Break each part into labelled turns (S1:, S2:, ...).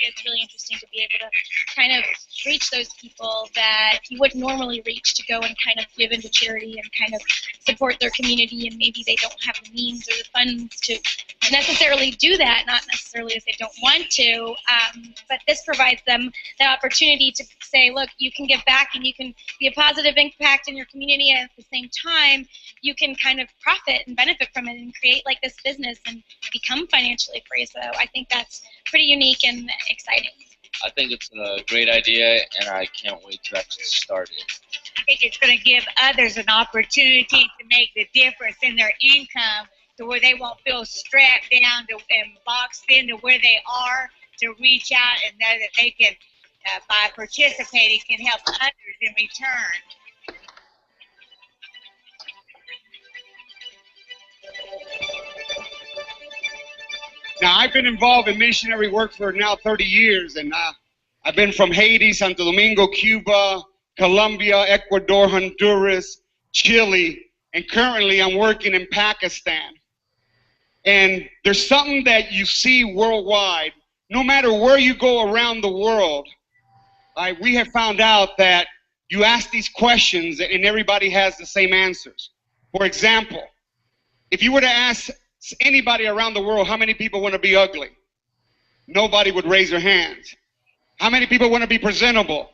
S1: It's really interesting to be able to kind of reach those people that you wouldn't normally reach, to go and kind of give into charity and kind of support their community, and maybe they don't have the means or the funds to necessarily do that, not necessarily if they don't want to, but this provides them the opportunity to say, look, you can give back and you can be a positive impact in your community, and at the same time you can kind of profit and benefit from it and create like this business and become financially free. So I think that's pretty unique and exciting.
S2: I think it's a great idea, and I can't wait to actually start it.
S3: I think it's going to give others an opportunity to make the difference in their income, to where they won't feel strapped down and boxed into where they are, to reach out and know that they can, by participating, can help others in return.
S4: Now, I've been involved in missionary work for now 30 years, and I've been from Haiti, Santo Domingo, Cuba, Colombia, Ecuador, Honduras, Chile, and currently I'm working in Pakistan. And there's something that you see worldwide, no matter where you go around the world. We have found out that you ask these questions and everybody has the same answers. For example, if you were to ask anybody around the world how many people want to be ugly, nobody would raise their hands. How many people want to be presentable?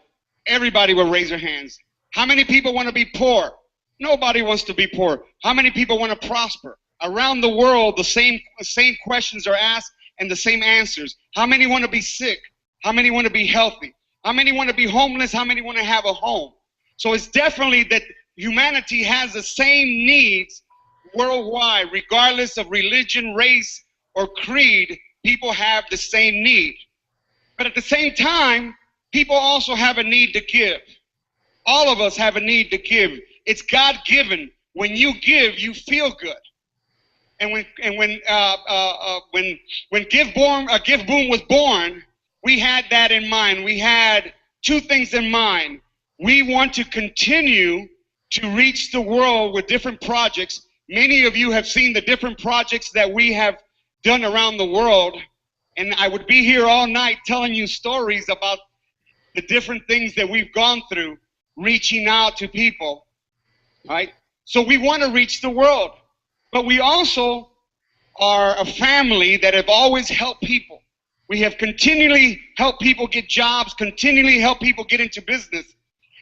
S4: Everybody will raise their hands. How many people want to be poor? Nobody wants to be poor. How many people want to prosper? Around the world, the same questions are asked and the same answers. How many want to be sick? How many want to be healthy? How many want to be homeless? How many want to have a home? So it's definitely that humanity has the same needs worldwide, regardless of religion, race, or creed. People have the same need. But at the same time, people also have a need to give. All of us have a need to give. It's God-given. When you give, you feel good. And when GiveBoom was born, we had that in mind. We had two things in mind. We want to continue to reach the world with different projects. Many of you have seen the different projects that we have done around the world, and I would be here all night telling you stories about the different things that we've gone through, reaching out to people, right? So we want to reach the world, but we also are a family that have always helped people. We have continually helped people get jobs, continually helped people get into business,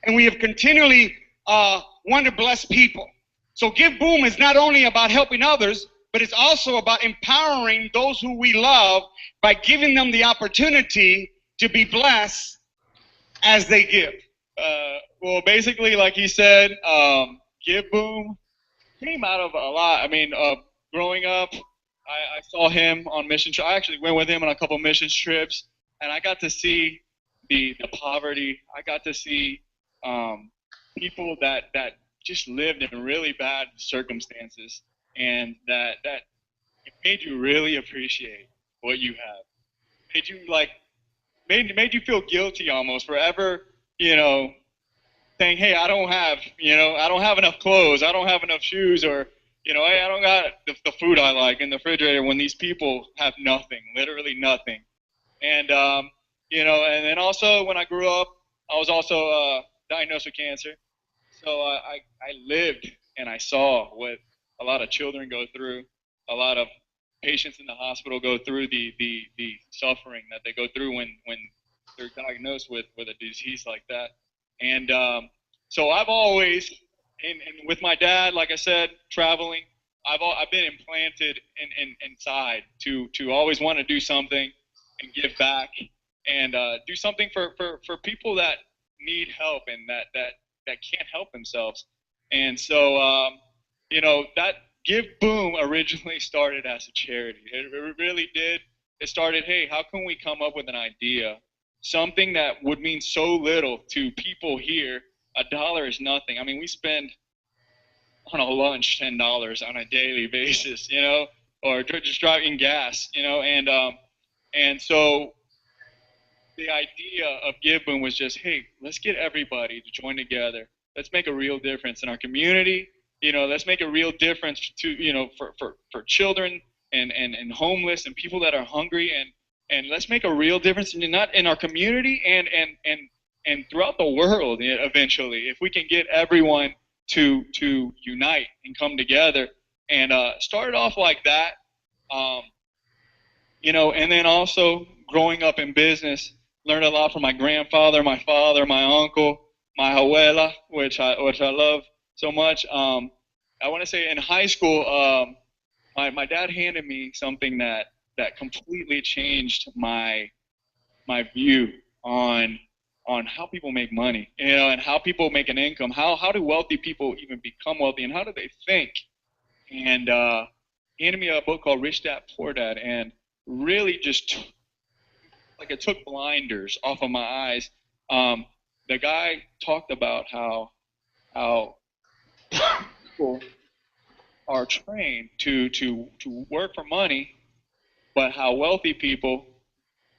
S4: and we have continually want to bless people. So GiveBoom is not only about helping others, but it's also about empowering those who we love by giving them the opportunity to be blessed as they give.
S5: Well, basically, like he said, GiveBoom came out of a lot. I mean, growing up, I saw him on mission trips. I actually went with him on a couple mission trips, and I got to see the poverty. I got to see people that just lived in really bad circumstances, and that it made you really appreciate what you have. Made you made you feel guilty almost for ever, saying, hey, I don't have enough clothes, I don't have enough shoes, or hey, I don't got the food I like in the refrigerator, when these people have nothing, literally nothing. And and then also when I grew up, I was also diagnosed with cancer. So I lived and I saw what a lot of children go through, a lot of patients in the hospital go through, the suffering that they go through when they're diagnosed with a disease like that. And so I've always, and with my dad, like I said, traveling, I've been implanted inside to always want to do something and give back and do something for people that need help and that can't help themselves. And so, that GiveBoom originally started as a charity. It really did. It started, hey, how can we come up with an idea, something that would mean so little to people here? $1 is nothing. I mean, we spend on a lunch $10 on a daily basis, you know, or just driving gas, you know, and so the idea of GiveBoom was just, hey, let's get everybody to join together. Let's make a real difference in our community. You know, let's make a real difference to, you know, for children and homeless and people that are hungry, and let's make a real difference not in our community and throughout the world eventually, if we can get everyone to unite and come together. And started off like that, you know, and then also growing up in business, learned a lot from my grandfather, my father, my uncle, my abuela, which I love so much. I want to say in high school, my dad handed me something that completely changed my view on how people make money, you know, and how people make an income. How do wealthy people even become wealthy, and how do they think? And he handed me a book called Rich Dad Poor Dad, and really just like it took blinders off of my eyes. The guy talked about how people are trained to work for money, but how wealthy people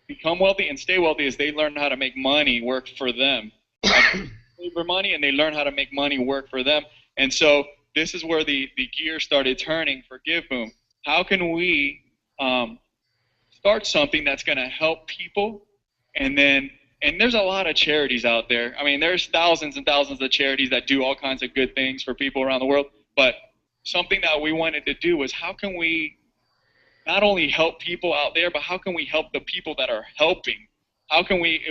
S5: become wealthy and stay wealthy as they learn how to make money work for them. Save for money, and they learn how to make money work for them. And so this is where the gear started turning for GiveBoom. How can we start something that's going to help people? And there's a lot of charities out there. I mean, there's thousands and thousands of charities that do all kinds of good things for people around the world. But something that we wanted to do was, how can we not only help people out there, but how can we help the people that are helping? How can we,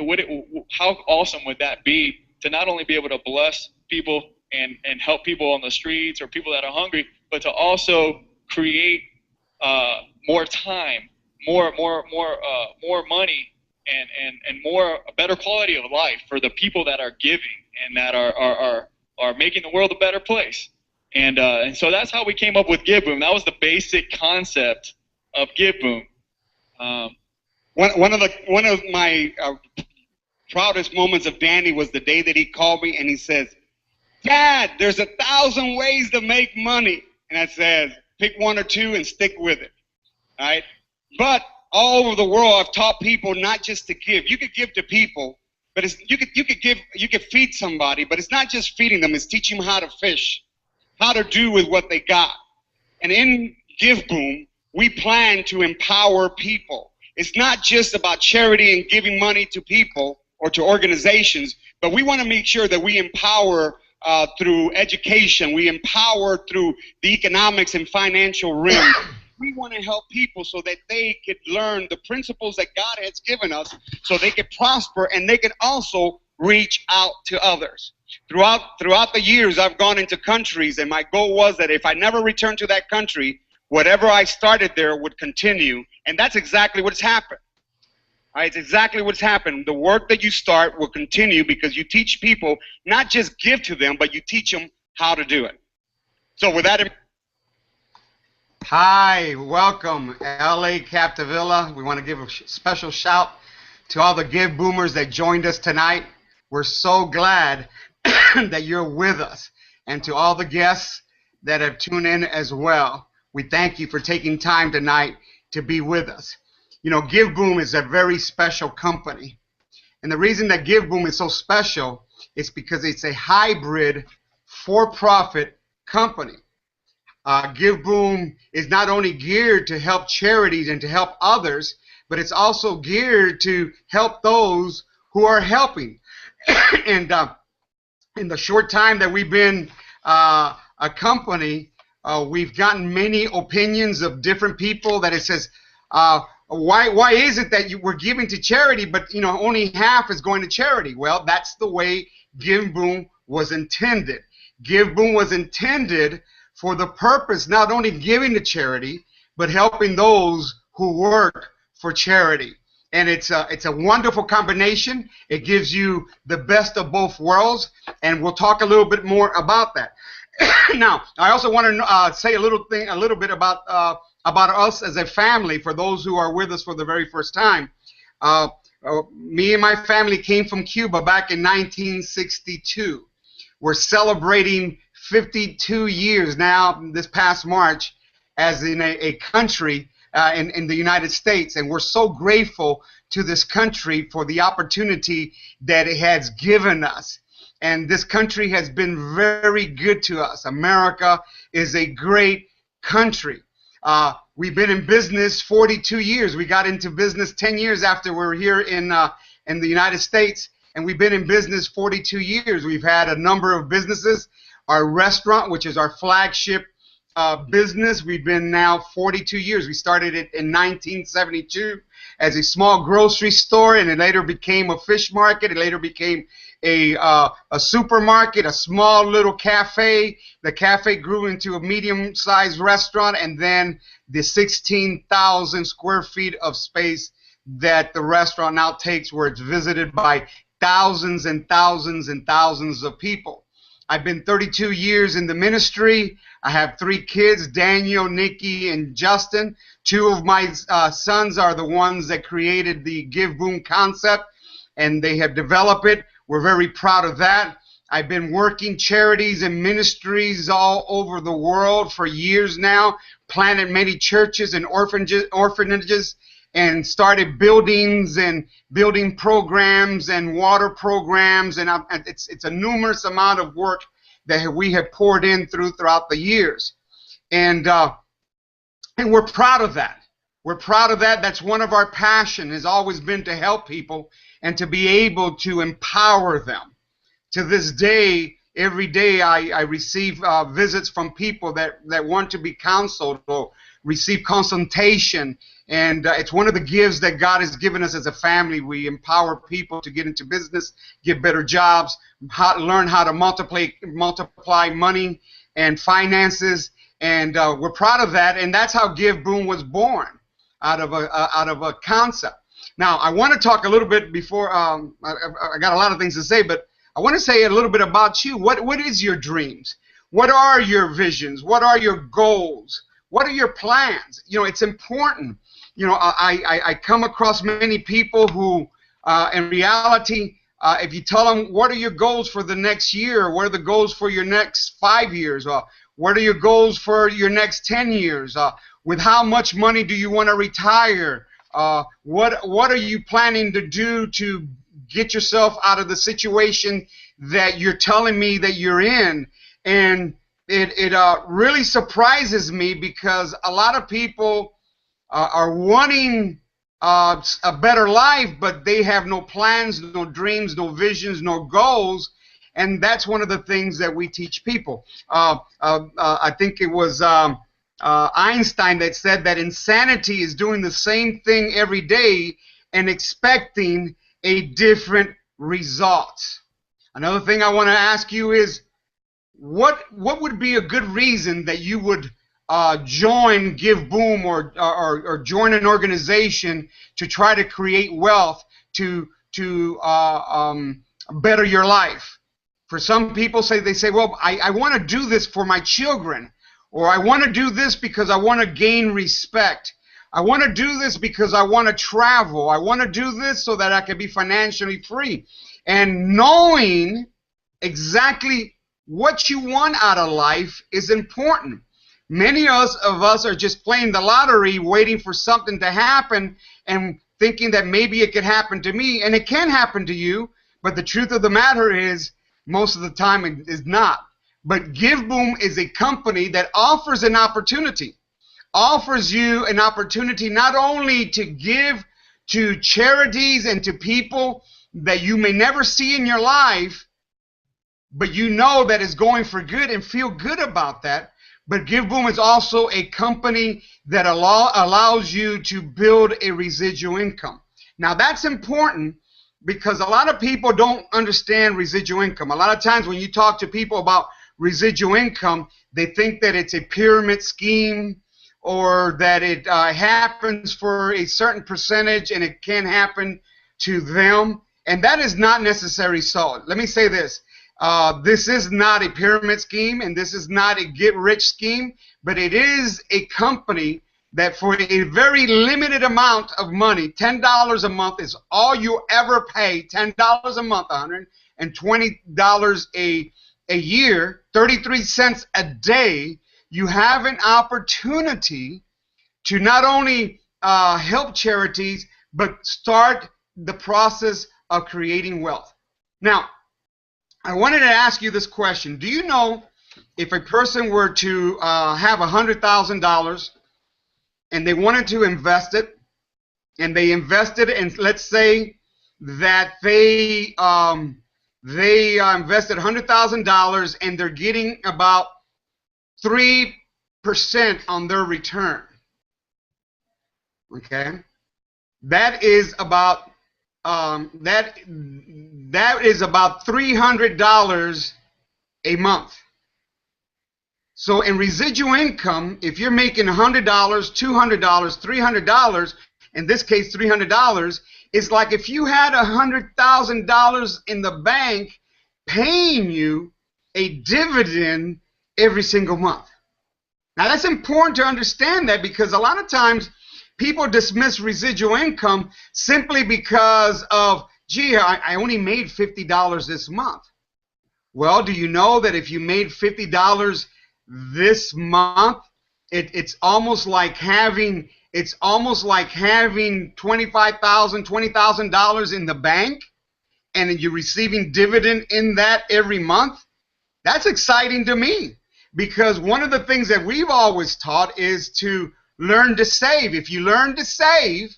S5: how awesome would that be to not only be able to bless people and help people on the streets or people that are hungry, but to also create more time, more money, and more a better quality of life for the people that are giving and that are making the world a better place. And so that's how we came up with GiveBoom. That was the basic concept of GiveBoom.
S4: One of my proudest moments of Danny was the day that he called me and he says, "Dad, there's 1,000 ways to make money." And I said, "Pick one or two and stick with it." All right? But all over the world, I've taught people not just to give. You could give to people, but you could feed somebody, but it's not just feeding them. It's teaching them how to fish, how to do with what they got. And in GiveBoom, we plan to empower people. It's not just about charity and giving money to people or to organizations, but we want to make sure that we empower through education. We empower through the economics and financial realm. We want to help people so that they could learn the principles that God has given us so they could prosper and they could also reach out to others. Throughout the years, I've gone into countries, and my goal was that if I never returned to that country, whatever I started there would continue, and that's exactly what's happened. All right, it's exactly what's happened. The work that you start will continue because you teach people not just give to them, but you teach them how to do it. So with that...
S6: Hi, welcome, LA Captivilla. We want to give a special shout to all the GiveBoomers that joined us tonight. We're so glad that you're with us, and to all the guests that have tuned in as well. We thank you for taking time tonight to be with us. You know, GiveBoom is a very special company. And the reason that GiveBoom is so special is because it's a hybrid for-profit company. GiveBoom is not only geared to help charities and to help others, but it's also geared to help those who are helping. And in the short time that we've been a company, we've gotten many opinions of different people that it says, why is it that we're giving to charity, but only half is going to charity? Well, that's the way GiveBoom was intended. GiveBoom was intended for the purpose not only giving to charity, but helping those who work for charity. And it's a wonderful combination. It gives you the best of both worlds, and we'll talk a little bit more about that. Now, I also want to say a little bit about us as a family. For those who are with us for the very first time, me and my family came from Cuba back in 1962. We're celebrating 52 years now, this past March, as in a country in the United States. And we're so grateful to this country for the opportunity that it has given us. And this country has been very good to us. America is a great country. We've been in business 42 years. We got into business 10 years after we were here in the United States, and we've been in business 42 years. We've had a number of businesses. Our restaurant, which is our flagship business, we've been now 42 years. We started it in 1972 as a small grocery store, and it later became a fish market. It later became a supermarket, a small little cafe. The cafe grew into a medium-sized restaurant, and then the 16,000 square feet of space that the restaurant now takes, where it's visited by thousands and thousands and thousands of people. I've been 32 years in the ministry. I have 3 kids, Daniel, Nikki, and Justin. 2 of my sons are the ones that created the GiveBoom concept, and they have developed it. We're very proud of that. I've been working charities and ministries all over the world for years now, planted many churches and orphanages, and started buildings and building programs and water programs, and it's a numerous amount of work that we have poured in throughout the years, and we're proud of that. We're proud of that. That's one of our passion, has always been to help people and to be able to empower them. To this day, every day I receive visits from people that want to be counseled or receive consultation. And it's one of the gifts that God has given us as a family. We empower people to get into business, get better jobs, learn how to multiply money and finances. And we're proud of that. And that's how GiveBoom was born, out of a concept. Now, I want to talk a little bit before, I got a lot of things to say, but I want to say a little bit about you. What is your dreams? What are your visions? What are your goals? What are your plans? You know, it's important. You know, I come across many people who, in reality, if you tell them, what are your goals for the next year? What are the goals for your next 5 years? What are your goals for your next 10 years? With how much money do you want to retire? What are you planning to do to get yourself out of the situation that you're telling me that you're in? And it really surprises me, because a lot of people are wanting a better life, but they have no plans, no dreams, no visions, no goals. And that's one of the things that we teach people. I think it was Einstein that said that insanity is doing the same thing every day and expecting a different result. Another thing I want to ask you is, what would be a good reason that you would join GiveBoom or join an organization to try to create wealth to better your life? For some people, they say, well, I want to do this for my children, or I want to do this because I want to gain respect. I want to do this because I want to travel. I want to do this so that I can be financially free. And knowing exactly what you want out of life is important. Many of us are just playing the lottery, waiting for something to happen and thinking that maybe it could happen to me. And it can happen to you, but the truth of the matter is, most of the time it is not. But GiveBoom is a company that offers an opportunity. Offers you an opportunity not only to give to charities and to people that you may never see in your life, but you know that is going for good and feel good about that. But GiveBoom is also a company that allows you to build a residual income. Now that's important, because a lot of people don't understand residual income. A lot of times when you talk to people about residual income, they think that it's a pyramid scheme, or that it happens for a certain percentage and it can happen to them. And that is not necessarily so. Let me say this. This is not a pyramid scheme, and this is not a get-rich scheme, but it is a company that for a very limited amount of money, $10 a month is all you ever pay, $10 a month, $120 a year, 33 cents a day, you have an opportunity to not only help charities, but start the process of creating wealth. Now, I wanted to ask you this question. Do you know if a person were to have $100,000 and they wanted to invest it, and they invested, and let's say that they invested $100,000 and they're getting about 3% on their return. Okay, that is about $300 a month. So in residual income, if you're making $100, $200, $300, in this case $300, it's like if you had $100,000 in the bank paying you a dividend every single month. Now that's important to understand that, because a lot of times people dismiss residual income simply because of, gee, I only made $50 this month. Well, do you know that if you made $50 this month, it's almost like having $25,000, $20,000 in the bank, and you're receiving dividend in that every month? That's exciting to me, because one of the things that we've always taught is to learn to save. If you learn to save,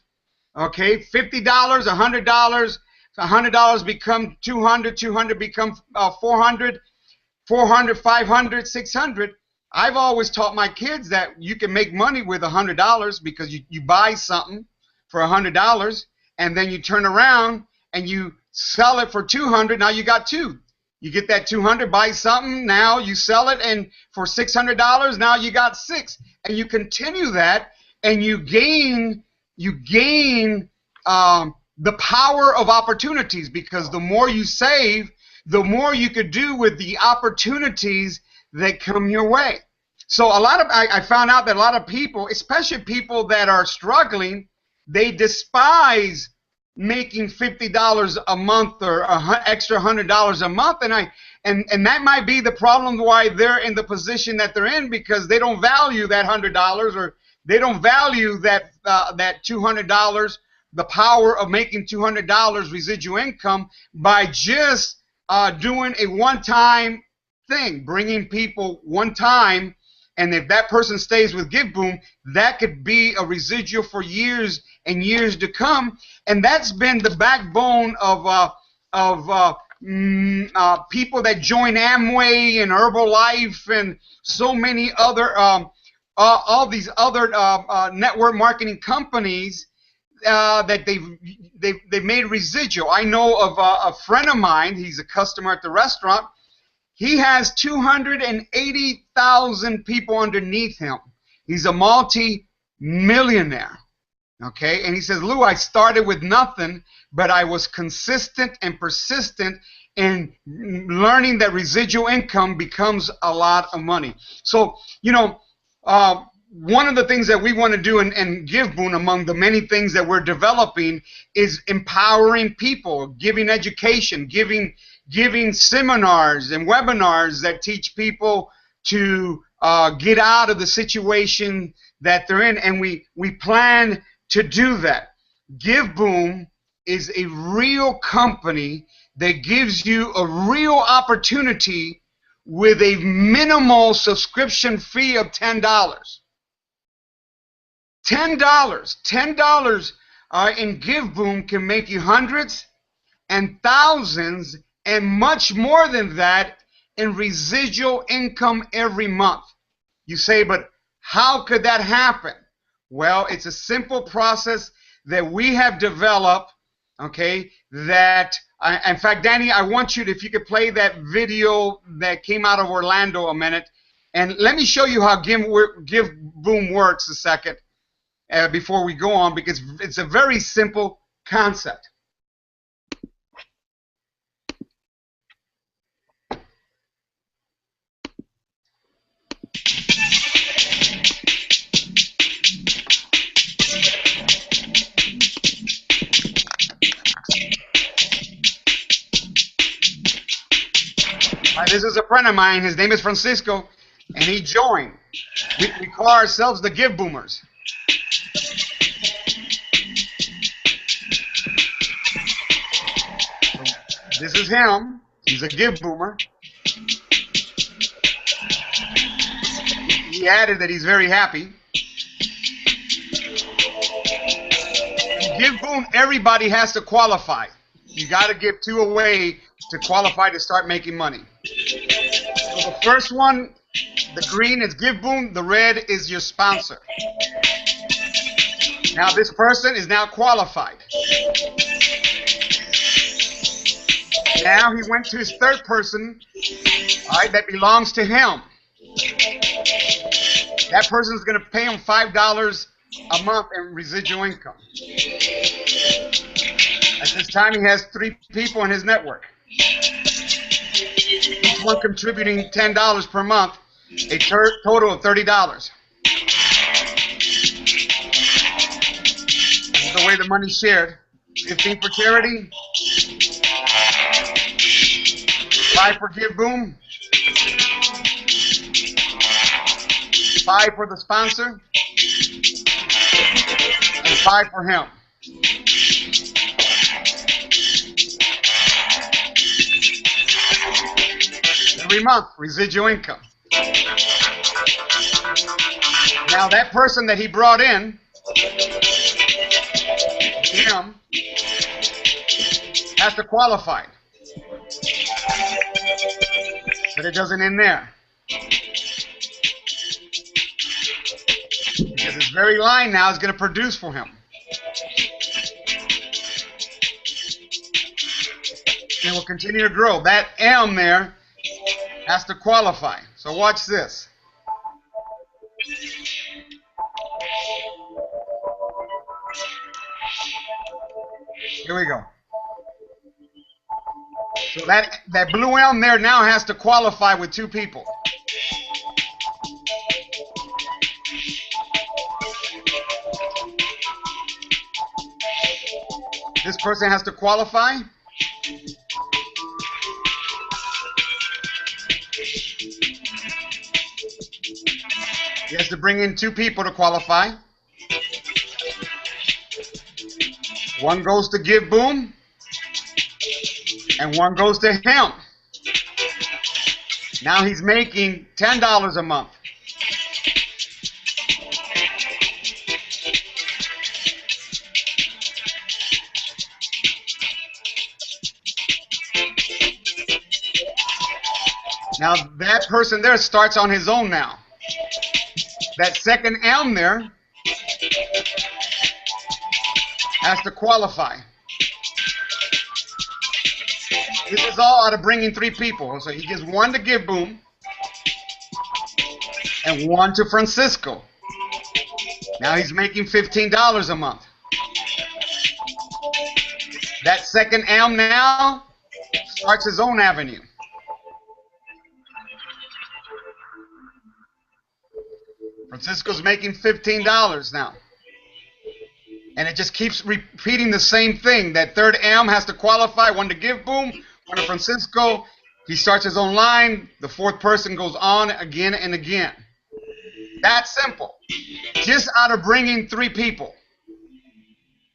S6: okay, $50, $100, $100 become $200, $200 become $400, $400, $500, $600. I've always taught my kids that you can make money with $100, because you buy something for $100 and then you turn around and you sell it for $200. Now you got two. You get that $200, buy something, now you sell it, and for $600, now you got $6. And you continue that, and you gain the power of opportunities, because the more you save, the more you could do with the opportunities that come your way. So I found out that a lot of people, especially people that are struggling, they despise making $50 a month or extra $100 a month, and that might be the problem why they're in the position that they're in, because they don't value that $100, or they don't value that $200, the power of making $200 residual income by just doing a one-time thing, bringing people one time. And if that person stays with GiveBoom, that could be a residual for years and years to come. And that's been the backbone of people that join Amway and Herbalife and so many other all these other network marketing companies that they've made residual. I know of a friend of mine. He's a customer at the restaurant. He has 280,000 people underneath him. He's a multi-millionaire. Okay, and he says, Lou, I started with nothing, but I was consistent and persistent in learning that residual income becomes a lot of money. So, you know, one of the things that we want to do in GiveBoom, among the many things that we're developing, is empowering people, giving education, giving seminars and webinars that teach people to get out of the situation that they're in, and we plan to do that. GiveBoom is a real company that gives you a real opportunity with a minimal subscription fee of $10. $10 in GiveBoom can make you hundreds and thousands and much more than that in residual income every month. You say, but how could that happen? Well, it's a simple process that we have developed, okay, that, in fact, Danny, I want you to, if you could play that video that came out of Orlando a minute, and let me show you how GiveBoom works a second before we go on, because it's a very simple concept. This is a friend of mine. His name is Francisco, and he joined. We call ourselves the Give Boomers. This is him. He's a Give Boomer. He added that he's very happy. In Give Boom, everybody has to qualify. You got to give 2 away to qualify to start making money. So the first one, the green is Give Boom, the red is your sponsor. Now this person is now qualified. Now he went to his third person, all right, that belongs to him. That person is going to pay him $5 a month in residual income. At this time, he has 3 people in his network. Each one contributing $10 per month, a total of $30. This is the way the money's shared. 15 for charity, 5 for Give Boom, 5 for the sponsor, and 5 for him. Every month, residual income. Now that person that he brought in, him, has to qualify. But it doesn't end there. Because his very line now is going to produce for him. And will continue to grow. That M there has to qualify. So watch this. Here we go. So that blue M there now has to qualify with 2 people. This person has to qualify. He has to bring in 2 people to qualify. One goes to Give Boom, and one goes to him. Now he's making $10 a month. Now that person there starts on his own now. That second M there has to qualify. This is all out of bringing 3 people. So he gives 1 to Give Boom and 1 to Francisco. Now he's making $15 a month. That second M now starts his own avenue. Francisco's making $15 now. And it just keeps repeating the same thing. That third M has to qualify, 1 to Give Boom, 1 to Francisco. He starts his own line. The 4th person goes on again and again. That's simple. Just out of bringing 3 people.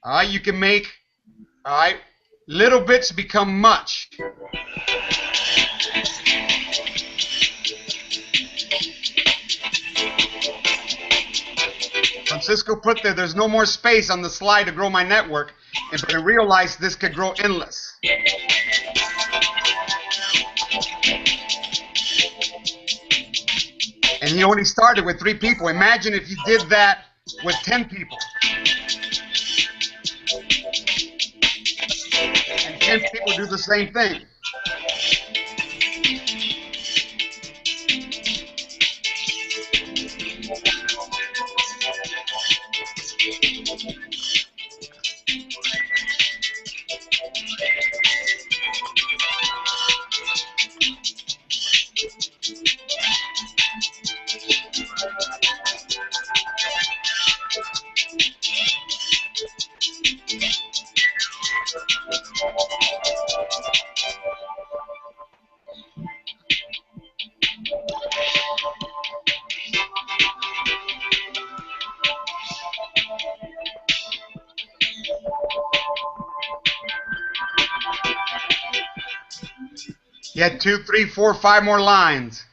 S6: All right, you can make, all right, little bits become much. Francisco put there's no more space on the slide to grow my network, but I realized this could grow endless. And he only started with 3 people. Imagine if you did that with 10 people. And 10 people do the same thing. You had 2, 3, 4, 5 more lines.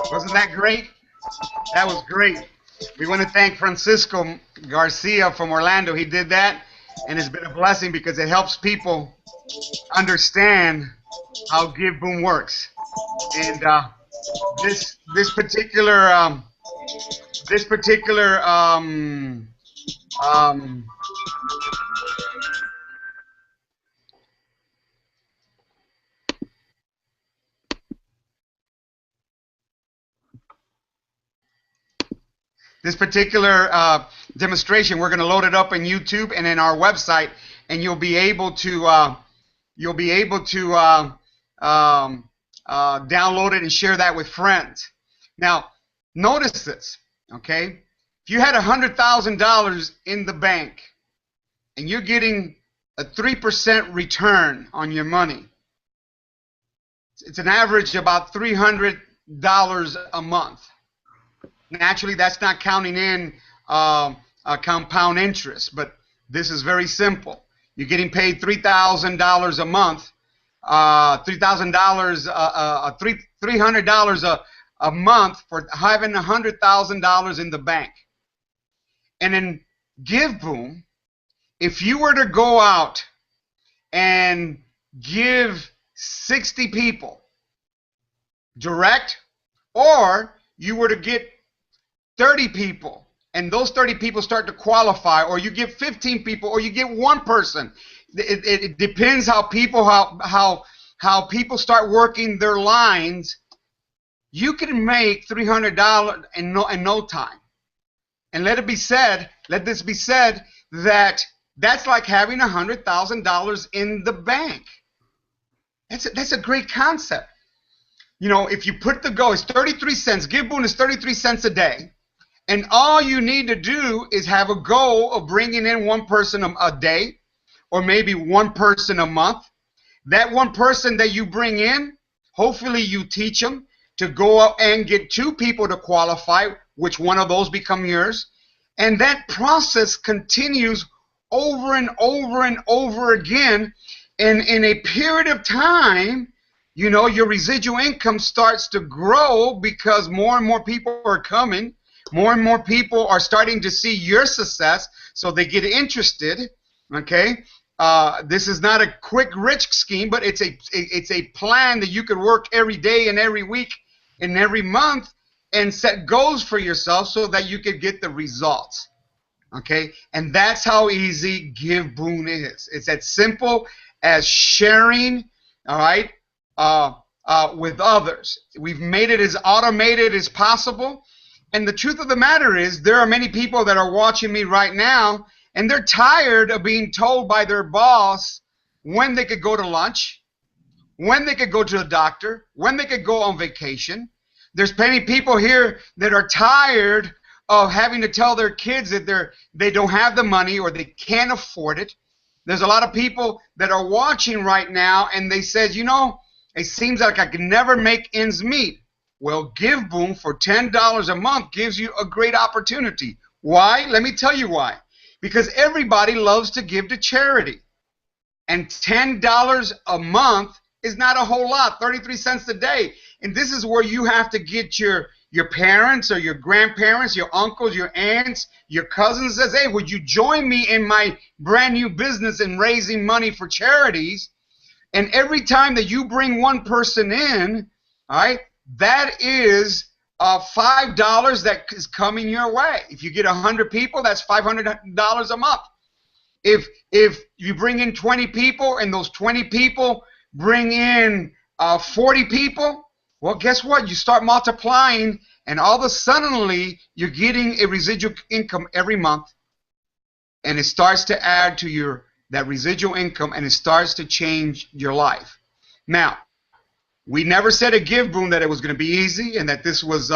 S6: Wasn't that great? That was great. We want to thank Francisco Garcia from Orlando. He did that, and it's been a blessing because it helps people understand how GiveBoom works. And this particular demonstration, we're going to load it up in YouTube and in our website, and you'll be able to download it and share that with friends. Now, notice this, okay? If you had $100,000 in the bank and you're getting a 3% return on your money, it's an average about $300 a month. Naturally, that's not counting in compound interest, but this is very simple. You're getting paid $3,000 a month, $300 a month for having $100,000 in the bank. And in GiveBoom, if you were to go out and give 60 people direct, or you were to get 30 people, and those 30 people start to qualify, or you get 15 people, or you get one person. It depends how people start working their lines. You can make $300 in no time. And let this be said that that's like having $100,000 in the bank. That's a great concept. You know, if you put the goal, it's 33 cents. GiveBoom is 33 cents a day. And all you need to do is have a goal of bringing in one person a day, or maybe one person a month. That one person that you bring in, hopefully you teach them to go out and get 2 people to qualify, which one of those become yours. And that process continues over and over and over again. And in a period of time, you know, your residual income starts to grow because more and more people are coming. More and more people are starting to see your success, so they get interested. Okay, this is not a quick rich scheme, but it's a plan that you could work every day and every week and every month and set goals for yourself so that you could get the results. Okay, and that's how easy GiveBoom is. It's as simple as sharing. All right, with others. We've made it as automated as possible. And the truth of the matter is, there are many people that are watching me right now, and they're tired of being told by their boss when they could go to lunch, when they could go to the doctor, when they could go on vacation. There's plenty of people here that are tired of having to tell their kids that they don't have the money or they can't afford it. There's a lot of people that are watching right now, and they said, you know, it seems like I can never make ends meet. Well, GiveBoom for $10 a month gives you a great opportunity. Why? Let me tell you why. Because everybody loves to give to charity. And $10 a month is not a whole lot, 33 cents a day. And this is where you have to get your parents or your grandparents, your uncles, your aunts, your cousins, says, hey, would you join me in my brand new business in raising money for charities? And every time that you bring one person in, all right, that is $5 that is coming your way. If you get 100 people, that's $500 a month. If you bring in 20 people and those 20 people bring in 40 people, well, guess what? You start multiplying, and all of a sudden you're getting a residual income every month, and it starts to add to your that residual income, and it starts to change your life. Now, we never said at GiveBoom that it was going to be easy and that this was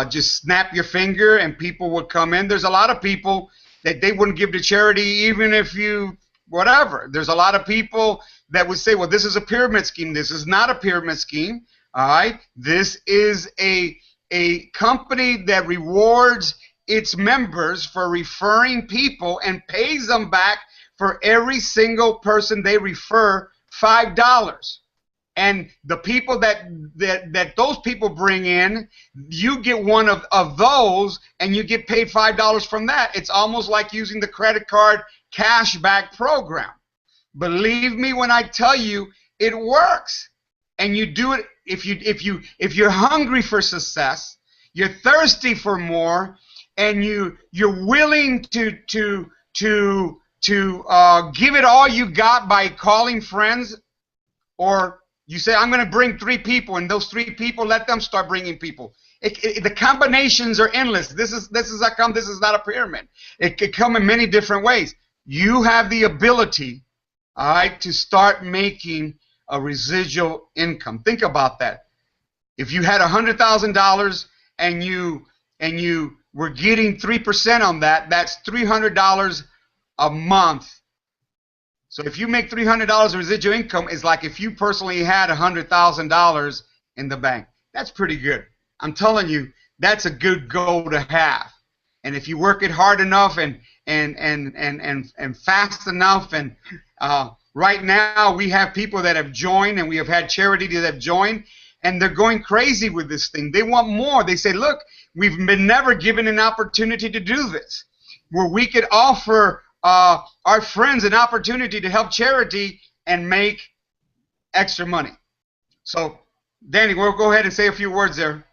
S6: just snap your finger and people would come in. There's a lot of people that they wouldn't give to charity even if you whatever. There's a lot of people that would say, well, this is a pyramid scheme. This is not a pyramid scheme. All right. This is a company that rewards its members for referring people and pays them back for every single person they refer $5. And the people that those people bring in, you get one of those, and you get paid $5 from that. It's almost like using the credit card cashback program. Believe me when I tell you, it works. And you do it if you're hungry for success, you're thirsty for more, and you're willing to give it all you got by calling friends, or you say, I'm going to bring 3 people, and those 3 people, let them start bringing people. The combinations are endless. This is not a pyramid. It could come in many different ways. You have the ability, all right, to start making a residual income. Think about that. If you had $100,000 and you were getting 3% on that, that's $300 a month. So if you make $300 residual income, it's like if you personally had $100,000 in the bank. That's pretty good. I'm telling you, that's a good goal to have. And if you work it hard enough and fast enough, and right now we have people that have joined, and we have had charity that have joined, and they're going crazy with this thing. They want more. They say, look, we've been never given an opportunity to do this, where we could offer our friends an opportunity to help charity and make extra money. So, Danny, we'll go ahead and say a few words there.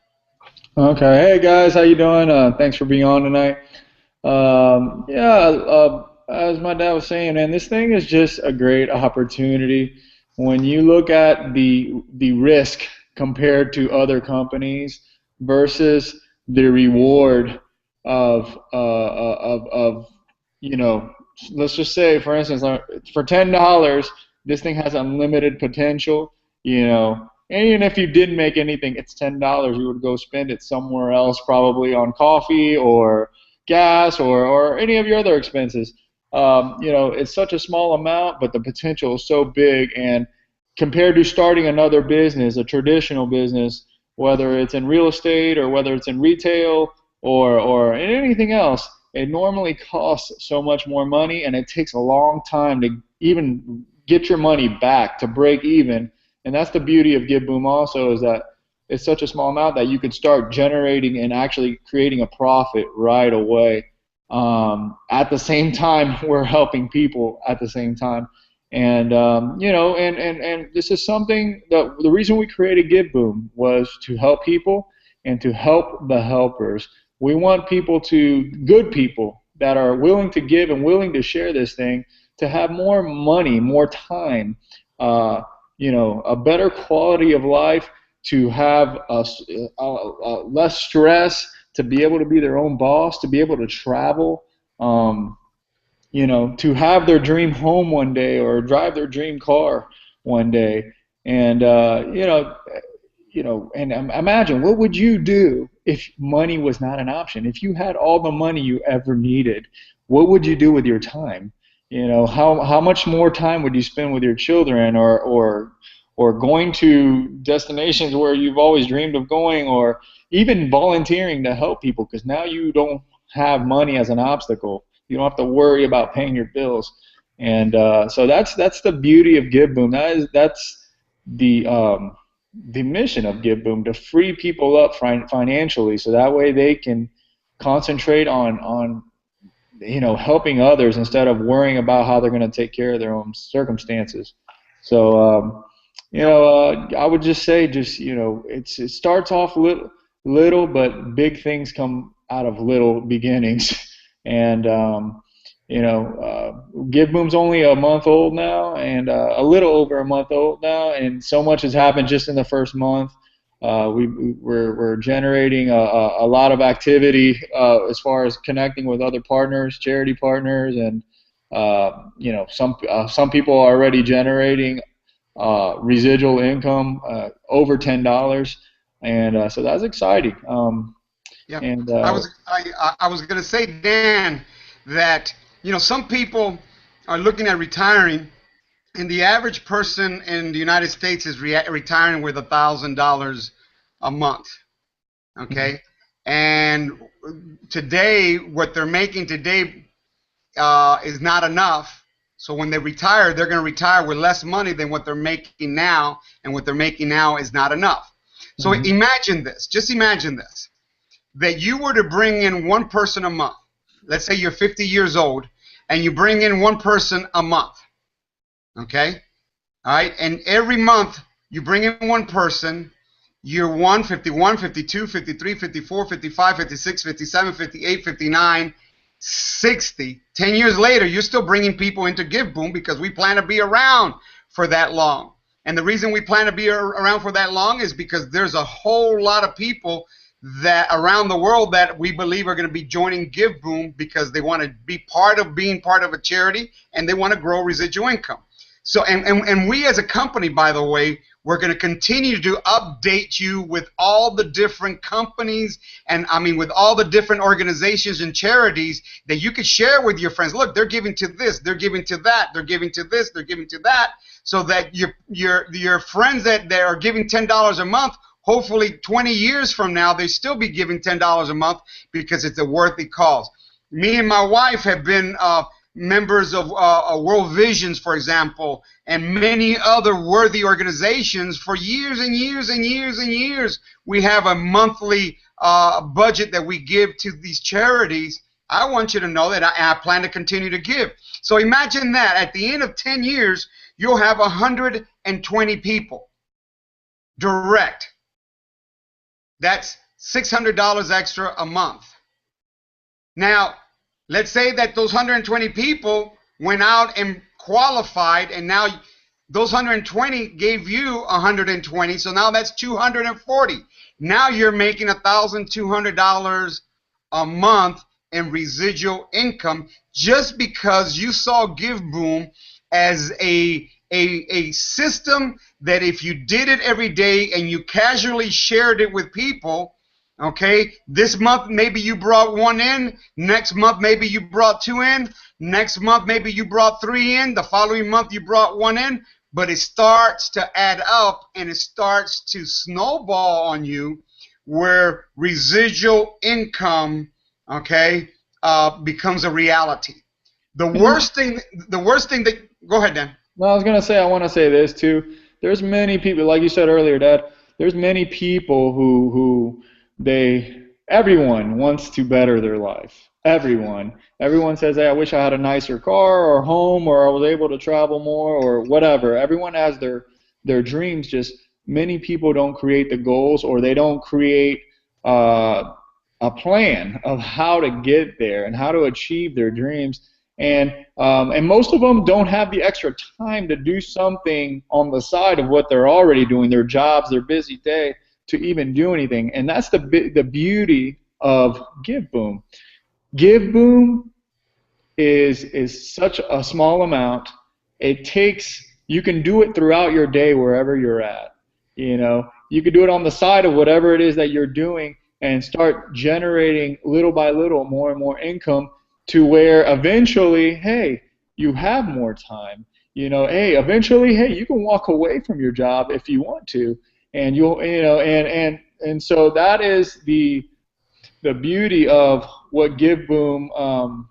S7: Okay. Hey, guys. How you doing? Thanks for being on tonight. As my dad was saying, man, this thing is just a great opportunity. When you look at the risk compared to other companies versus the reward of you know, let's just say, for instance, for $10, this thing has unlimited potential, you know, and even if you didn't make anything, it's $10. You would go spend it somewhere else, probably on coffee or gas or any of your other expenses. You know, it's such a small amount, but the potential is so big. And compared to starting another business, a traditional business, whether it's in real estate or whether it's in retail or in anything else, it normally costs so much more money, and it takes a long time to even get your money back, to break even. And that's the beauty of GiveBoom also, is that it's such a small amount that you could start generating and actually creating a profit right away. At the same time, we're helping people at the same time. And, you know, and this is something that the reason we created GiveBoom was to help people and to help the helpers. We want good people that are willing to give and willing to share this thing, to have more money, more time, you know, a better quality of life, to have less stress, to be able to be their own boss, to be able to travel, you know, to have their dream home one day or drive their dream car one day. And, you know, and imagine, what would you do if money was not an option? If you had all the money you ever needed, what would you do with your time? You know, how much more time would you spend with your children, or going to destinations where you've always dreamed of going, or even volunteering to help people, because now you don't have money as an obstacle. You don't have to worry about paying your bills. And so that's the beauty of GiveBoom. That's the mission of GiveBoom, to free people up financially, so that way they can concentrate on you know, helping others instead of worrying about how they're going to take care of their own circumstances. So you know, I would just say, you know, it starts off little, but big things come out of little beginnings. And you know, GiveBoom's only a month old now, and a little over a month old now, and so much has happened just in the first month. We're generating a lot of activity as far as connecting with other partners, charity partners, and You know, some people are already generating residual income over $10, and so that's exciting.
S6: Yeah,
S7: And
S6: I was gonna say, Dan, that some people are looking at retiring, and the average person in the United States is retiring with $1,000 a month. Okay, and today what they're making today is not enough. So when they retire, they're going to retire with less money than what they're making now, and what they're making now is not enough. So imagine this. Just imagine this. That you were to bring in one person a month. Let's say you're 50 years old and you bring in one person a month. Okay? All right? And every month you bring in one person. Year 1, 51, 52, 53, 54, 55, 56, 57, 58, 59, 60. 10 years later, you're still bringing people into GiveBoom because we plan to be around for that long. And the reason we plan to be around for that long is because there's a whole lot of people that around the world that we believe are going to be joining GiveBoom because they want to be part of being part of a charity, and they want to grow residual income. So, and we as a company, by the way, we're going to continue to update you with all the different companies and with all the different organizations and charities that you could share with your friends. Look, they're giving to this, they're giving to that, they're giving to this, they're giving to that, so that your friends that are giving $10 a month, hopefully 20 years from now, they still be giving $10 a month because it's a worthy cause. Me and my wife have been members of World Visions, for example, and many other worthy organizations for years and years and years and years. We have a monthly budget that we give to these charities. I want you to know that I plan to continue to give. So imagine that at the end of 10 years, you'll have 120 people direct. That's $600 extra a month. Now, let's say that those 120 people went out and qualified, and now those 120 gave you 120, so now that's 240. Now you're making $1,200 a month in residual income just because you saw GiveBoom as a system that if you did it every day and you casually shared it with people, okay, this month maybe you brought one in, next month maybe you brought two in, next month maybe you brought three in, the following month you brought one in, but it starts to add up and it starts to snowball on you where residual income, okay, becomes a reality. The worst thing that, go ahead, Dan.
S7: Well, I was gonna say, I want to say this too. There's many people, like you said earlier, Dad. There's many people who everyone wants to better their life. Everyone says, hey, I wish I had a nicer car or home, or I was able to travel more, or whatever. Everyone has their dreams. Just many people don't create the goals, or they don't create a plan of how to get there and how to achieve their dreams. And most of them don't have the extra time to do something on the side of what they're already doing, their jobs, their busy day, to even do anything. And that's the beauty of GiveBoom. GiveBoom is such a small amount. You can do it throughout your day wherever you're at. You could do it on the side of whatever it is that you're doing and start generating little by little more and more income, to where eventually, hey, you have more time. Hey, eventually, hey, you can walk away from your job if you want to, and and so that is the beauty of what GiveBoom,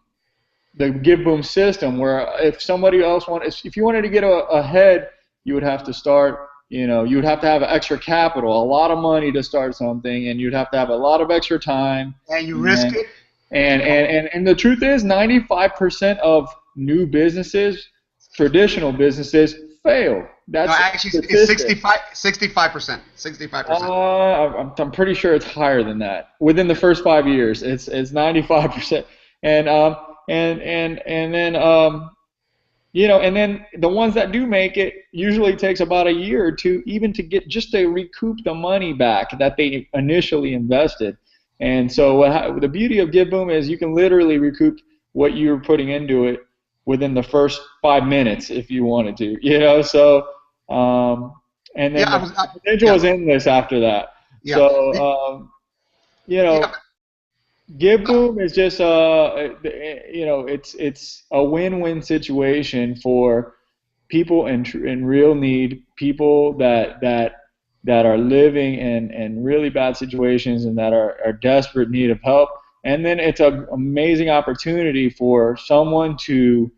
S7: the GiveBoom system, where if somebody else if you wanted to get ahead, you would have to start. You would have to have extra capital, a lot of money to start something, and you'd have to have a lot of extra time.
S6: And you risk it.
S7: And the truth is, 95% of new businesses, traditional businesses, fail. That's
S6: actually, it's 65%. 65%.
S7: I'm pretty sure it's higher than that. Within the first 5 years, it's 95%. And then the ones that do make it usually takes about a year or two, even to recoup the money back that they initially invested. And so the beauty of GiveBoom is you can literally recoup what you're putting into it within the first 5 minutes if you wanted to, you know. So and then the potential is endless after that.
S6: Yeah.
S7: So you know, GiveBoom is just you know, it's a win-win situation for people in real need, people that are living in really bad situations and that are desperate need of help. And then it's an amazing opportunity for someone to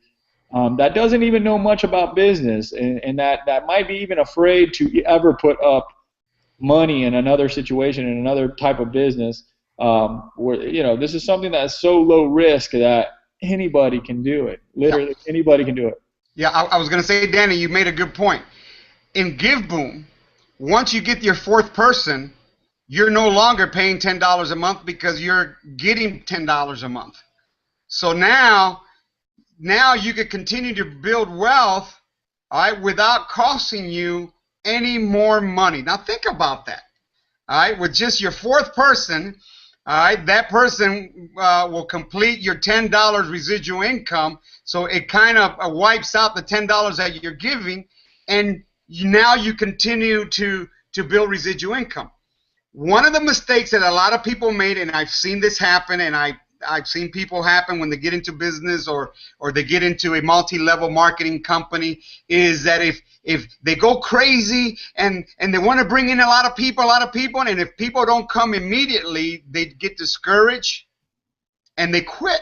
S7: that doesn't even know much about business and that might be even afraid to ever put up money in another situation, in another type of business, where, you know, this is something that's so low risk that anybody can do it. Literally, anybody can do it.
S6: Yeah, I was going to say, Danny, you made a good point. In GiveBoom, once you get your fourth person, you're no longer paying $10 a month because you're getting $10 a month. So now you can continue to build wealth, all right, without costing you any more money. Now think about that. All right, with just your fourth person, all right, that person will complete your $10 residual income. So it kind of wipes out the $10 that you're giving, and now you continue to build residual income. One of the mistakes that a lot of people made, and I've seen this happen, and I've seen people happen when they get into business or they get into a multi-level marketing company, is that if they go crazy and they want to bring in a lot of people, and if people don't come immediately, they get discouraged and they quit.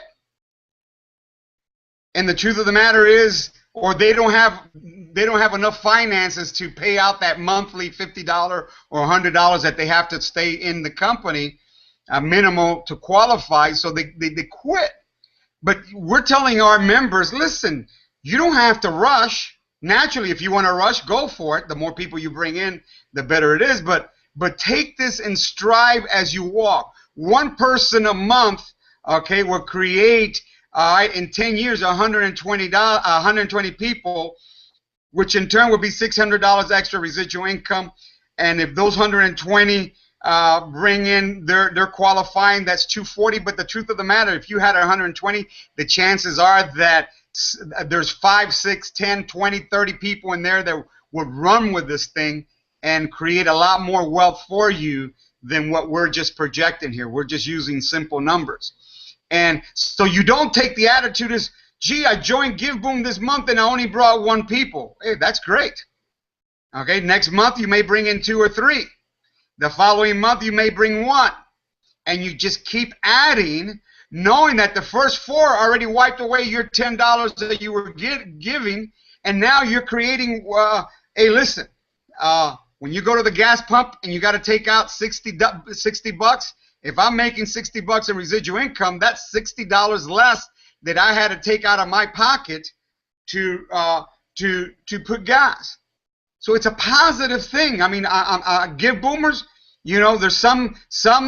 S6: And the truth of the matter is, or they don't have enough finances to pay out that monthly $50 or $100 that they have to stay in the company, minimal to qualify, so they quit. But we're telling our members, listen, you don't have to rush. Naturally, if you want to rush, go for it. The more people you bring in, the better it is. But take this and strive as you walk. One person a month, okay, will create, all right, in 10 years, 120 people, which in turn would be $600 extra residual income. And if those 120 bring in they're qualifying, that's 240. But the truth of the matter, if you had 120, the chances are that there's 5, 6, 10, 20, 30 people in there that would run with this thing and create a lot more wealth for you than what we're just projecting here. We're just using simple numbers. And so you don't take the attitude as, gee, I joined GiveBoom this month and I only brought 1 people. Hey, that's great. Okay, next month you may bring in 2 or 3. The following month you may bring 1. And you just keep adding, knowing that the first 4 already wiped away your $10 that you were giving, and now you're creating, hey, listen, when you go to the gas pump and you got to take out 60 bucks, if I'm making 60 bucks in residual income, that's $60 less that I had to take out of my pocket to put gas. So it's a positive thing. I mean, GiveBoomers, you know, there's some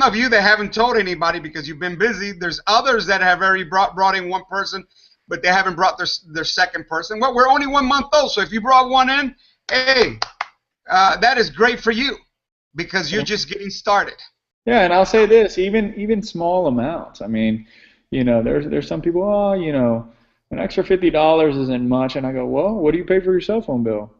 S6: of you that haven't told anybody because you've been busy. There's others that have already brought in 1 person, but they haven't brought their second person. Well, we're only 1 month old, so if you brought 1 in, hey, that is great for you because you're just getting started.
S7: Yeah, and I'll say this, even small amounts. I mean, you know, there's some people, oh, you know, an extra $50 isn't much, and I go, well, what do you pay for your cell phone bill?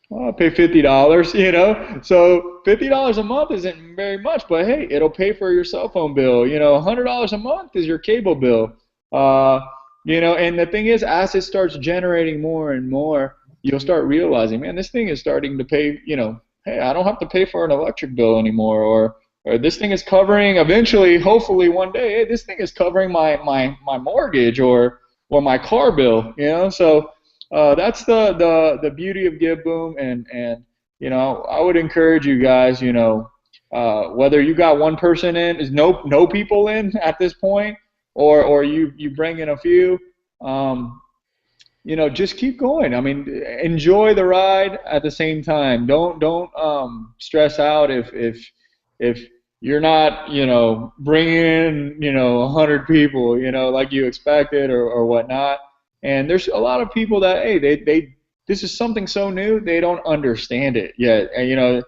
S7: Well, I pay $50, you know, so $50 a month isn't very much, but hey, it'll pay for your cell phone bill. You know, $100 a month is your cable bill. You know, and the thing is, as it starts generating more and more, you'll start realizing, man, this thing is starting to pay, you know, hey, I don't have to pay for an electric bill anymore, or this thing is covering eventually, hopefully one day, hey, this thing is covering my mortgage or my car bill, you know, so that's the beauty of GiveBoom, and you know, I would encourage you guys, you know, whether you got 1 person in, is no people in at this point, or you bring in a few, you know, just keep going. I mean, enjoy the ride at the same time. Don't stress out if you're not, you know, bringing in, you know, 100 people, you know, like you expected or whatnot. And there's a lot of people that, hey, they this is something so new, they don't understand it yet. And, you know,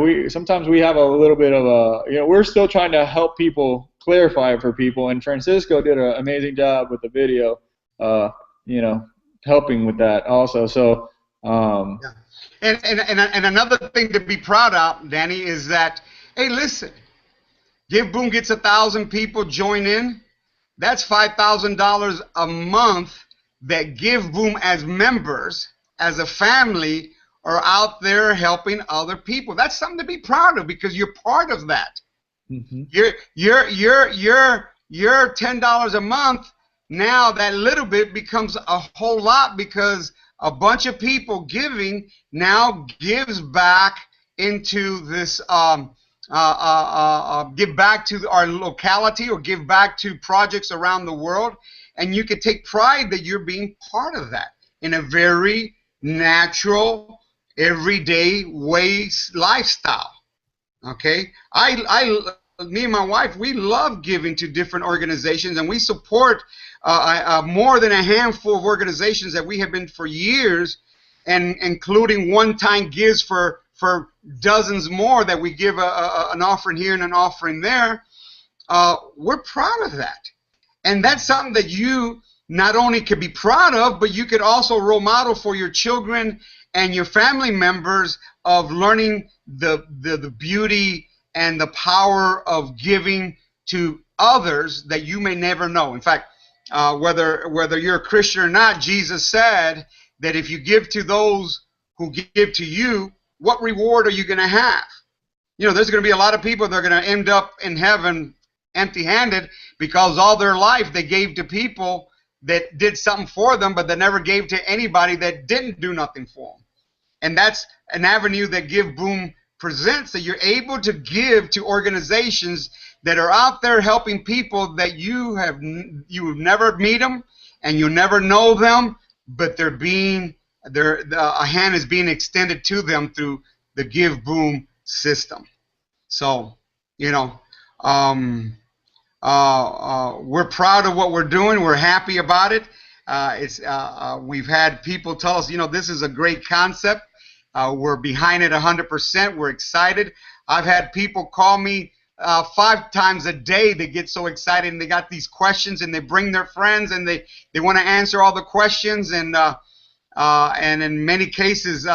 S7: we sometimes we have a little bit of a, you know, we're still trying to help people clarify it for people. And Francisco did an amazing job with the video. helping with that also. So
S6: Yeah. And another thing to be proud of, Danny, is that, hey, listen, GiveBoom gets 1,000 people join in. That's $5,000 a month that GiveBoom as members, as a family, are out there helping other people. That's something to be proud of because you're part of that.
S7: mm-hmm.
S6: Your $10 a month, now that little bit becomes a whole lot because a bunch of people giving now gives back into this give back to our locality or give back to projects around the world, and you can take pride that you're being part of that in a very natural, everyday way lifestyle. Okay, me and my wife, we love giving to different organizations, and we support more than a handful of organizations that we have been for years, and including one-time gives for dozens more that we give an offering here and an offering there. We're proud of that. And that's something that you not only could be proud of, but you could also role model for your children and your family members of learning the beauty and the power of giving to others that you may never know. In fact, whether you're a Christian or not, Jesus said that if you give to those who give to you, what reward are you going to have? There's going to be a lot of people that are going to end up in heaven empty-handed because all their life they gave to people that did something for them, but they never gave to anybody that didn't do nothing for them. And that's an avenue that GiveBoom presents, that you're able to give to organizations that are out there helping people that you would never meet them and you never know them, but a hand is being extended to them through the GiveBoom system. So, we're proud of what we're doing. We're happy about it. We've had people tell us, this is a great concept. We're behind it 100%. We're excited. I've had people call me 5 times a day. They get so excited and they got these questions and they bring their friends and they want to answer all the questions, and in many cases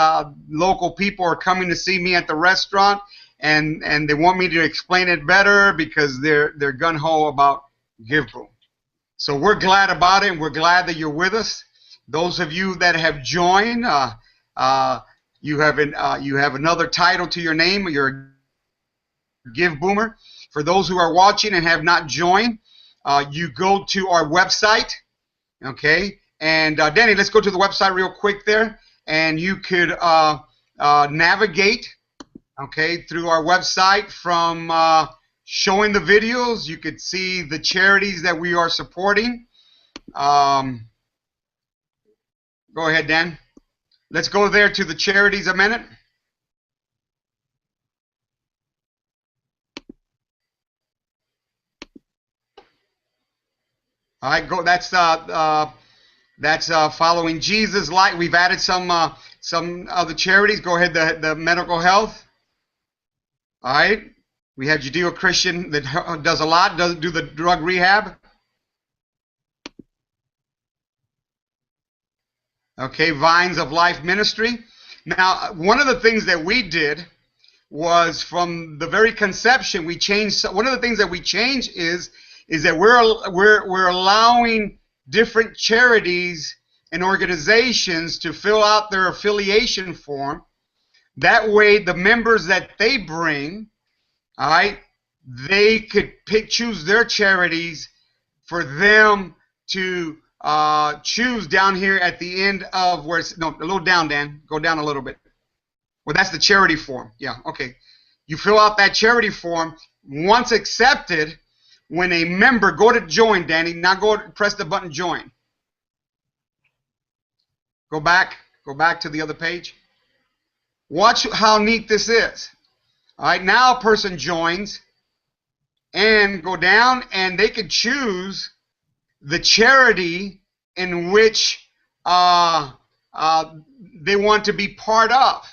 S6: local people are coming to see me at the restaurant and they want me to explain it better because they're gung-ho about GiveBoom. So we're glad about it, and we're glad that you're with us. Those of you that have joined, you have another title to your name. You're a GiveBoomer. For those who are watching and have not joined, you go to our website, okay? And Danny, let's go to the website real quick there, and you could navigate, okay, through our website from showing the videos. You could see the charities that we are supporting. Go ahead, Dan. Let's go there to the charities a minute. All right, go. That's following Jesus Light. We've added some other charities. Go ahead, the medical health. All right, we have Judeo-Christian that does a lot. Does do the drug rehab. Okay, Vines of Life Ministry. Now, one of the things that we did was from the very conception, we changed. One of the things that we changed is that we're allowing different charities and organizations to fill out their affiliation form. That way, the members that they bring, all right, they could choose their charities for them to choose down here at the end of where it's, no, a little down, Dan. Go down a little bit. Well, that's the charity form. Yeah, okay. You fill out that charity form. Once accepted, when a member, go to join, Danny. Now go press the button join. Go back to the other page. Watch how neat this is. All right, now a person joins and go down, and they could choose the charity in which they want to be part of.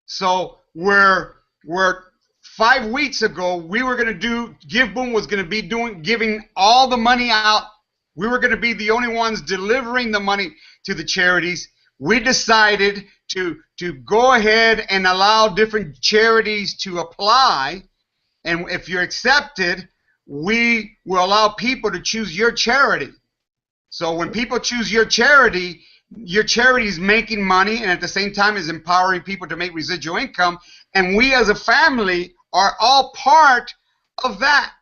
S6: So we're 5 weeks ago, we were going to do, GiveBoom was going to be giving all the money out we were going to be the only ones delivering the money to the charities, we decided to go ahead and allow different charities to apply. And if you're accepted, we will allow people to choose your charity. So when people choose your charity is making money and at the same time is empowering people to make residual income. And we as a family are all part of that.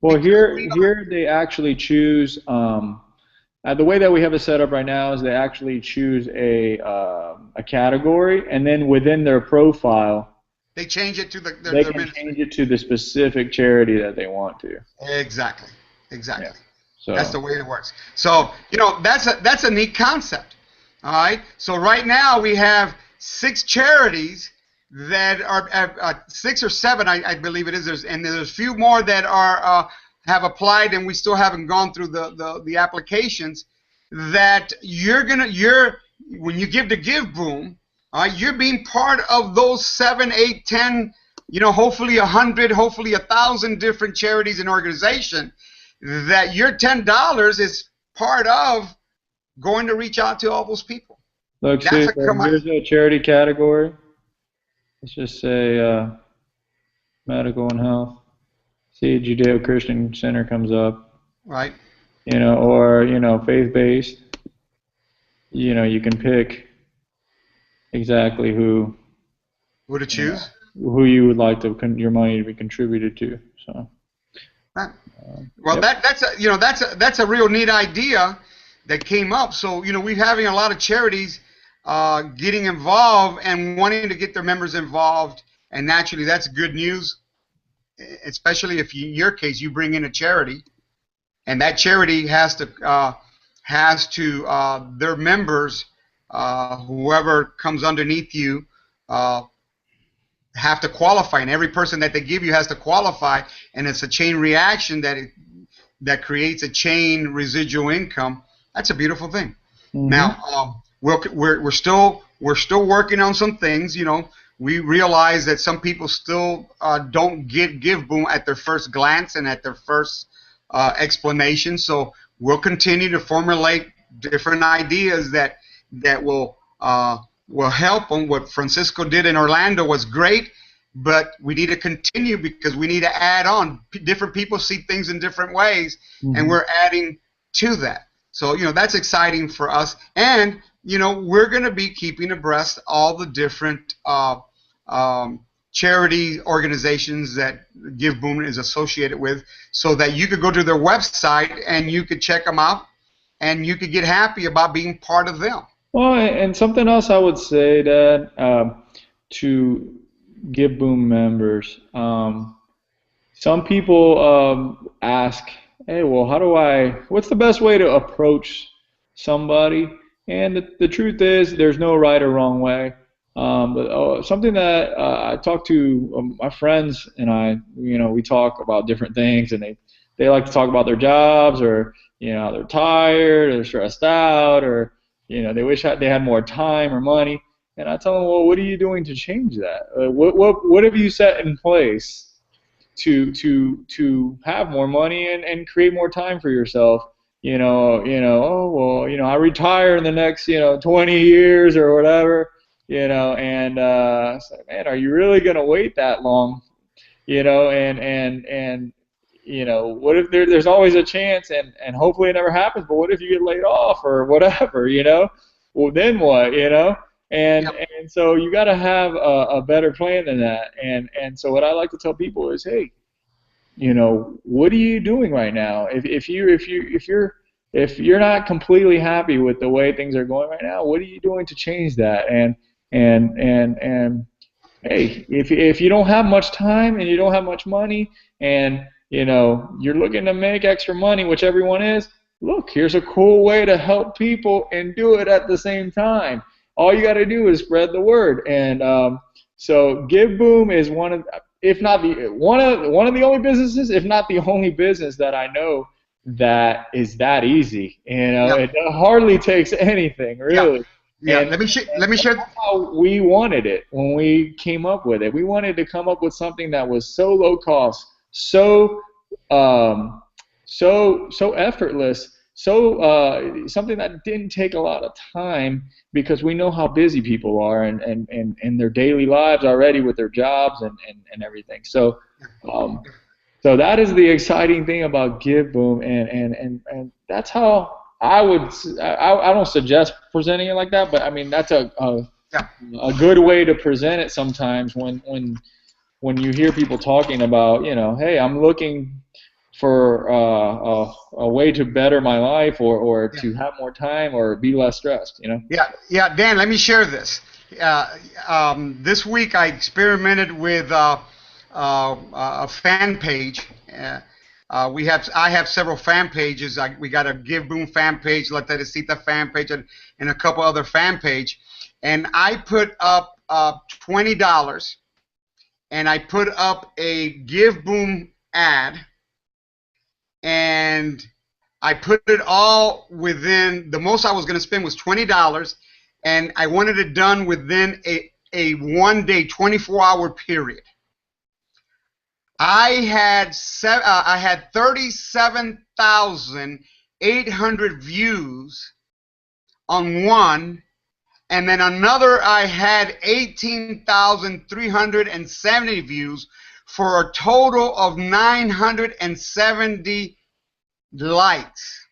S7: Well, here they actually choose. The way that we have it set up right now is they actually choose a category, and then within their profile,
S6: they change it to
S7: they can change it to the specific charity that they want to.
S6: Exactly.
S7: Yeah. So
S6: that's the way it works. So that's a neat concept. All right. So right now we have 6 charities that are 6 or 7, I believe it is. There's a few more that are have applied, and we still haven't gone through the applications. That when you give to GiveBoom, you're being part of those 7, 8, 10, hopefully 100, hopefully 1,000 different charities and organizations. That your $10 is part of going to reach out to all those people.
S7: Look, see, here's a charity category. Let's just say medical and health. See, Judeo-Christian Center comes up.
S6: Right.
S7: Or faith-based. You can pick exactly who
S6: to choose.
S7: Who you would like your money to be contributed to. So.
S6: Right. Well, yep. That's a real neat idea that came up. So we're having a lot of charities getting involved and wanting to get their members involved, and naturally that's good news, especially if in your case you bring in a charity, and that charity has to their members, whoever comes underneath you, have to qualify, and every person that they give you has to qualify, and it's a chain reaction that creates a chain residual income. That's a beautiful thing. Mm-hmm. Now we're still working on some things. We realize that some people still don't get GiveBoom at their first glance and at their first explanation. So we'll continue to formulate different ideas that will help them. What Francisco did in Orlando was great, but we need to continue because we need to add on. Different people see things in different ways, mm-hmm. and we're adding to that. So that's exciting for us, and we're going to be keeping abreast all the different charity organizations that GiveBoom is associated with, so that you could go to their website and you could check them out, and you could get happy about being part of them.
S7: Well, and something else I would say that to GiveBoom members, some people ask, hey, well, what's the best way to approach somebody? And the truth is, there's no right or wrong way. But something that I talk to my friends and I, we talk about different things, and they like to talk about their jobs, or they're tired, or they're stressed out, or they wish they had more time or money. And I tell them, well, what are you doing to change that? What have you set in place to have more money and create more time for yourself? I retire in the next 20 years or whatever. And it's like, man, are you really gonna wait that long? And what if there's always a chance, and hopefully it never happens, but what if you get laid off or whatever, well, then what, and so you got to have a better plan than that. And so what I like to tell people is, hey, what are you doing right now? If you're not completely happy with the way things are going right now, what are you doing to change that? And hey, if you don't have much time and you don't have much money, and you're looking to make extra money, which everyone is, look, here's a cool way to help people and do it at the same time. All you got to do is spread the word. And so GiveBoom is one of the only businesses, if not the only business that I know that is that easy. It hardly takes anything, really.
S6: Yeah. Let me share.
S7: That's how we wanted it when we came up with it. We wanted to come up with something that was so low cost, so effortless, something that didn't take a lot of time because we know how busy people are and in their daily lives already with their jobs and everything. So so that is the exciting thing about GiveBoom, and that's how I would. I don't suggest presenting it like that, but I mean that's a good way to present it sometimes when you hear people talking about, hey, I'm looking for a way to better my life or to have more time or be less stressed,
S6: Yeah, Dan, let me share this. This week I experimented with a fan page. I have several fan pages. We got a GiveBoom fan page, La Teresita fan page, and a couple other fan page. And I put up $20, and I put up a GiveBoom ad, and I put it all within, the most I was going to spend was $20, and I wanted it done within a 1 day, 24-hour period. I had 37,800 views on one, and then another I had 18,370 views for a total of 970 likes.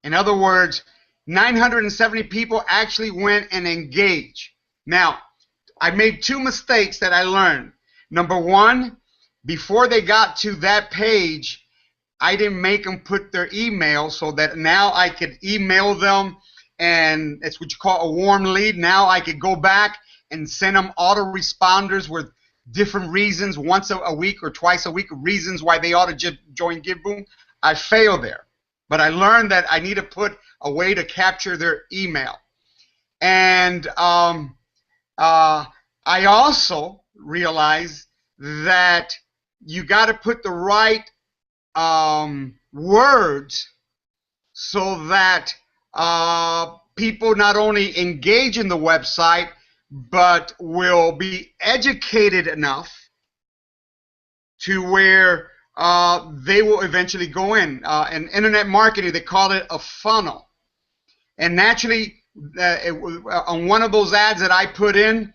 S6: In other words, 970 people actually went and engaged. Now, I made two mistakes that I learned. Number one, before they got to that page, I didn't make them put their email so that now I could email them, and it's what you call a warm lead. Now I could go back and send them autoresponders with different reasons, once a week or twice a week, reasons why they ought to just join GiveBoom. I failed there. But I learned that I need to put a way to capture their email. And I also realized that you got to put the right words so that people not only engage in the website, but will be educated enough to where they will eventually go in. In internet marketing, they call it a funnel. And naturally, on one of those ads that I put in,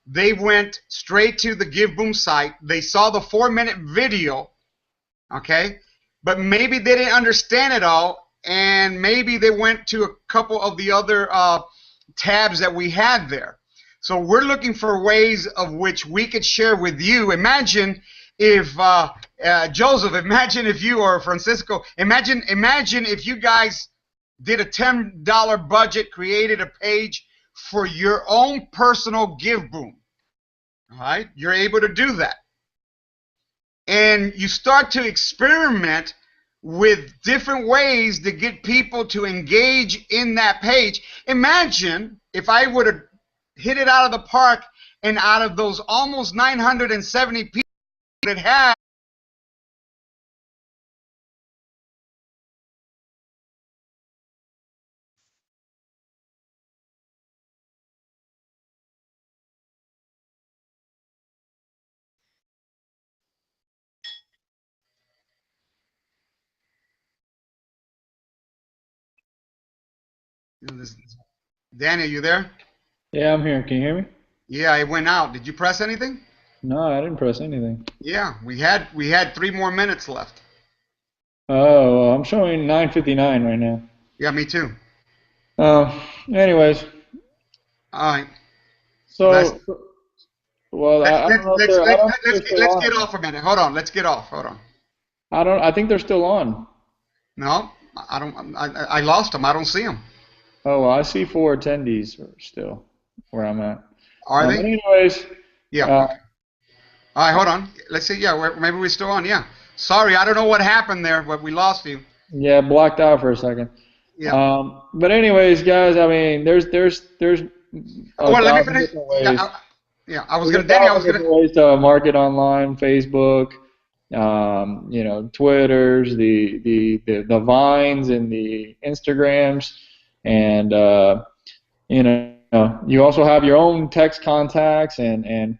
S6: they went straight to the GiveBoom site. They saw the 4-minute video, okay? But maybe they didn't understand it all, and maybe they went to a couple of the other tabs that we had there. So we're looking for ways of which we could share with you. Imagine if Joseph, imagine if you, or Francisco, imagine if you guys did a $10 budget, created a page for your own personal GiveBoom. All right, you're able to do that, and you start to experiment with different ways to get people to engage in that page. Imagine if I would have hit it out of the park, and out of those almost 970 people that had Danny, you there?
S7: Yeah, I'm here. Can you hear me?
S6: Yeah, it went out. Did you press anything?
S7: No, I didn't press anything.
S6: Yeah, we had 3 more minutes left.
S7: Oh, I'm showing 9:59 right now.
S6: Yeah, me too.
S7: Anyways.
S6: All right.
S7: So, well, I don't know if they're, I don't know if they're still
S6: let's
S7: on.
S6: get off a minute. Hold on. Let's get off. Hold on.
S7: I think they're still on.
S6: No, I don't. I lost them. I don't see them.
S7: Oh, well, I see 4 attendees still where I'm at.
S6: Are they?
S7: But anyways.
S6: Yeah. All right, hold on. Let's see. Yeah, maybe we're still on. Yeah. Sorry, I don't know what happened there, but we lost you.
S7: Yeah, blocked out for a second.
S6: Yeah.
S7: But anyways, guys, I mean, there's
S6: well, let me finish.
S7: ways.
S6: Yeah, I was gonna.
S7: Ways to market online, Facebook, Twitters, the Vines and the Instagrams, and you also have your own text contacts, and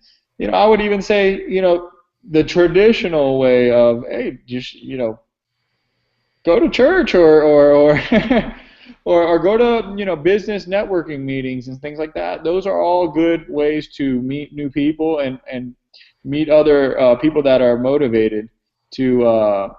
S7: I would even say the traditional way of, hey, just go to church or or go to business networking meetings and things like that. Those are all good ways to meet new people and meet other people that are motivated to